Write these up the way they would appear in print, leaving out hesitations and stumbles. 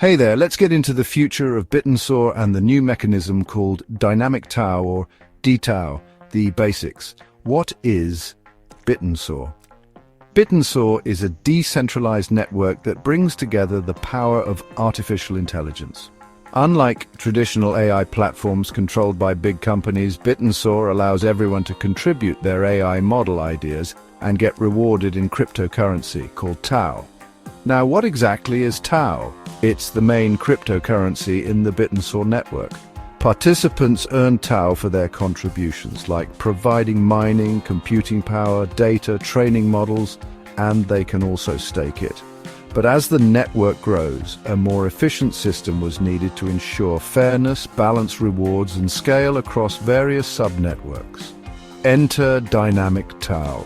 Hey there, let's get into the future of Bittensor and the new mechanism called Dynamic TAO or dTAO, the basics. What is Bittensor? Bittensor is a decentralized network that brings together the power of artificial intelligence. Unlike traditional AI platforms controlled by big companies, Bittensor allows everyone to contribute their AI model ideas and get rewarded in cryptocurrency called TAO. Now, what exactly is TAO? It's the main cryptocurrency in the Bittensor network. Participants earn TAO for their contributions, like providing mining, computing power, data, training models, and they can also stake it. But as the network grows, a more efficient system was needed to ensure fairness, balance rewards, and scale across various subnetworks. Enter Dynamic TAO.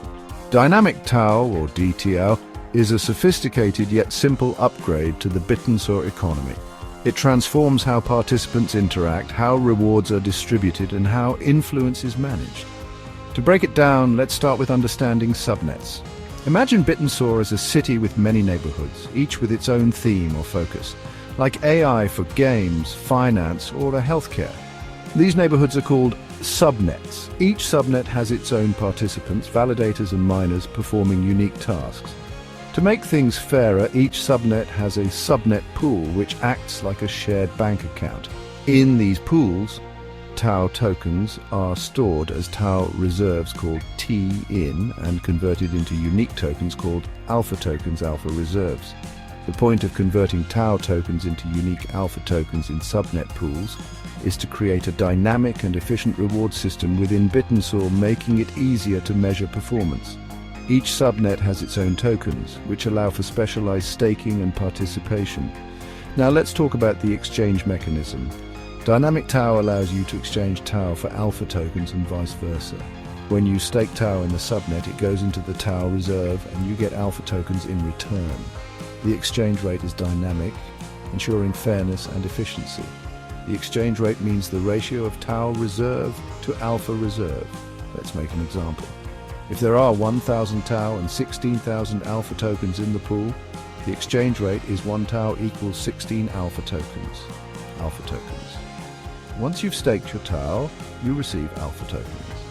Dynamic TAO, or dTAO, is a sophisticated yet simple upgrade to the Bittensor economy. It transforms how participants interact, how rewards are distributed, and how influence is managed. To break it down, let's start with understanding subnets. Imagine Bittensor as a city with many neighborhoods, each with its own theme or focus, like AI for games, finance, or healthcare. These neighborhoods are called subnets. Each subnet has its own participants, validators and miners performing unique tasks. To make things fairer, each subnet has a subnet pool which acts like a shared bank account. In these pools, TAO tokens are stored as TAO reserves called T-in and converted into unique tokens called alpha tokens, alpha reserves. The point of converting TAO tokens into unique alpha tokens in subnet pools is to create a dynamic and efficient reward system within Bittensor, making it easier to measure performance. Each subnet has its own tokens, which allow for specialized staking and participation. Now let's talk about the exchange mechanism. Dynamic TAO allows you to exchange TAO for alpha tokens and vice versa. When you stake TAO in the subnet, it goes into the TAO reserve and you get alpha tokens in return. The exchange rate is dynamic, ensuring fairness and efficiency. The exchange rate means the ratio of TAO reserve to alpha reserve. Let's make an example. If there are 1,000 TAO and 16,000 alpha tokens in the pool, the exchange rate is 1 TAO equals 16 alpha tokens. Once you've staked your TAO, you receive alpha tokens.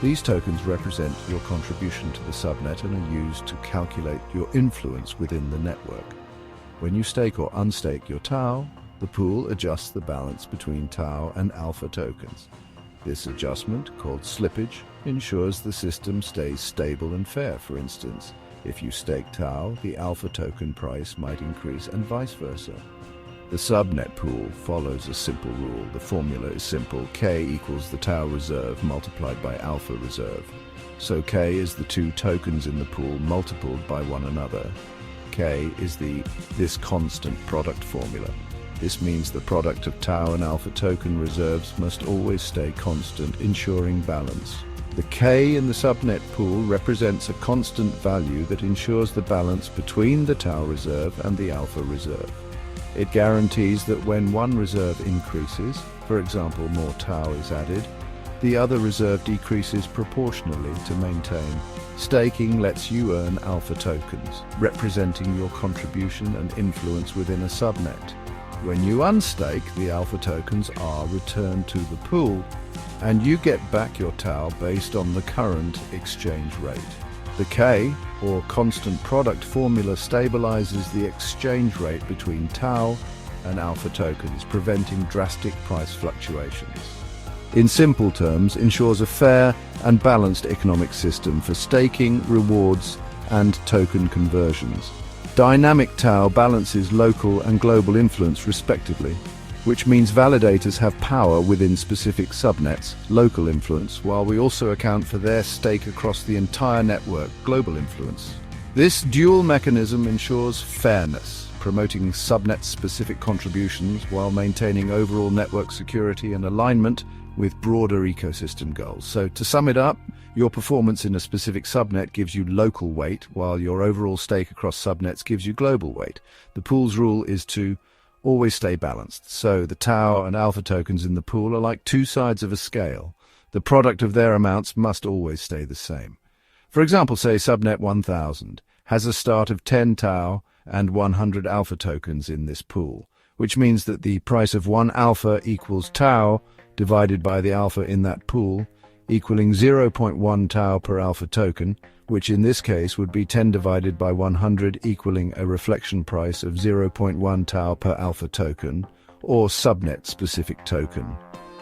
These tokens represent your contribution to the subnet and are used to calculate your influence within the network. When you stake or unstake your TAO, the pool adjusts the balance between TAO and alpha tokens. This adjustment, called slippage, ensures the system stays stable and fair. For instance, if you stake TAO, the alpha token price might increase and vice versa. The subnet pool follows a simple rule. The formula is simple. K equals the TAO reserve multiplied by alpha reserve. So K is the two tokens in the pool multiplied by one another. K is this constant product formula. This means the product of TAO and alpha token reserves must always stay constant, ensuring balance. The K in the subnet pool represents a constant value that ensures the balance between the TAO reserve and the alpha reserve. It guarantees that when one reserve increases, for example more TAO is added, the other reserve decreases proportionally to maintain. Staking lets you earn alpha tokens, representing your contribution and influence within a subnet. When you unstake, the alpha tokens are returned to the pool, and you get back your TAO based on the current exchange rate. The K, or constant product formula, stabilizes the exchange rate between TAO and alpha tokens, preventing drastic price fluctuations. In simple terms, ensures a fair and balanced economic system for staking, rewards, and token conversions. Dynamic TAO balances local and global influence respectively, which means validators have power within specific subnets, local influence, while we also account for their stake across the entire network, global influence. This dual mechanism ensures fairness, promoting subnet-specific contributions while maintaining overall network security and alignment with broader ecosystem goals. So to sum it up, your performance in a specific subnet gives you local weight, while your overall stake across subnets gives you global weight. The pool's rule is to always stay balanced. So the TAO and alpha tokens in the pool are like two sides of a scale. The product of their amounts must always stay the same. For example, say subnet 1000 has a start of 10 TAO and 100 alpha tokens in this pool. which means that the price of 1 alpha equals tau divided by the alpha in that pool, equaling 0.1 tau per alpha token, which in this case would be 10 divided by 100, equaling a reflection price of 0.1 tau per alpha token, or subnet-specific token.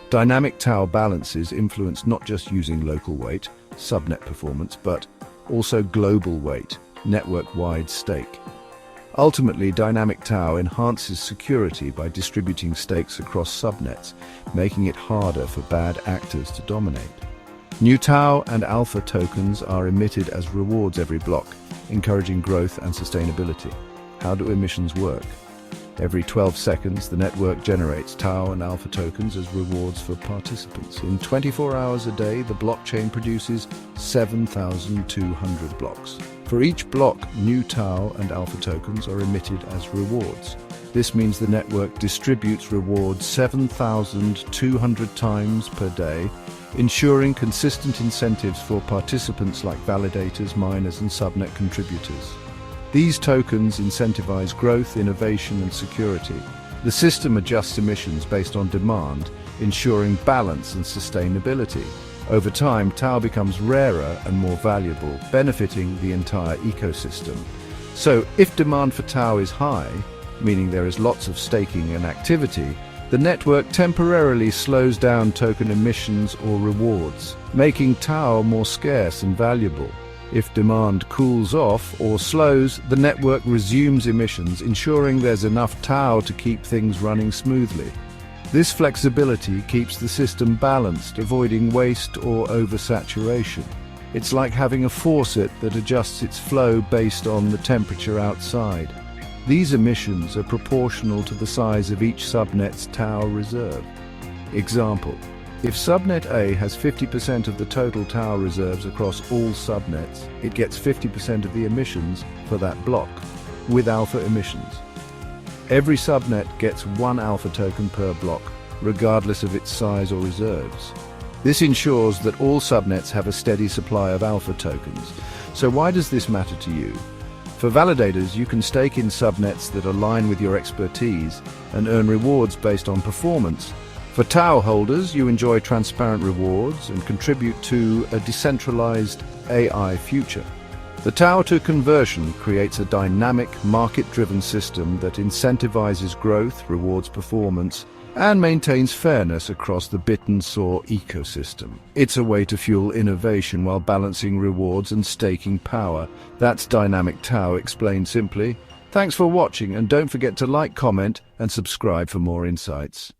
Dynamic TAO balances influence not just using local weight, subnet performance, but also global weight, network-wide stake. Ultimately, Dynamic TAO enhances security by distributing stakes across subnets, making it harder for bad actors to dominate. New tau and alpha tokens are emitted as rewards every block, encouraging growth and sustainability. How do emissions work? Every 12 seconds, the network generates tau and alpha tokens as rewards for participants. In 24 hours a day, the blockchain produces 7,200 blocks. For each block, new tau and alpha tokens are emitted as rewards. This means the network distributes rewards 7,200 times per day, ensuring consistent incentives for participants like validators, miners, and subnet contributors. These tokens incentivize growth, innovation, and security. The system adjusts emissions based on demand, ensuring balance and sustainability. Over time, tau becomes rarer and more valuable, benefiting the entire ecosystem. So, if demand for tau is high, meaning there is lots of staking and activity, the network temporarily slows down token emissions or rewards, making tau more scarce and valuable. If demand cools off or slows, the network resumes emissions, ensuring there's enough tau to keep things running smoothly. This flexibility keeps the system balanced, avoiding waste or oversaturation. It's like having a faucet that adjusts its flow based on the temperature outside. These emissions are proportional to the size of each subnet's tau reserve. Example: if subnet A has 50% of the total tau reserves across all subnets, it gets 50% of the emissions for that block, with alpha emissions. Every subnet gets 1 alpha token per block, regardless of its size or reserves. This ensures that all subnets have a steady supply of alpha tokens. So why does this matter to you? For validators, you can stake in subnets that align with your expertise and earn rewards based on performance. For tau holders, you enjoy transparent rewards and contribute to a decentralized AI future. The TAO to conversion creates a dynamic, market-driven system that incentivizes growth, rewards performance, and maintains fairness across the Bittensor ecosystem. It's a way to fuel innovation while balancing rewards and staking power. That's Dynamic TAO explained simply. Thanks for watching, and don't forget to like, comment, and subscribe for more insights.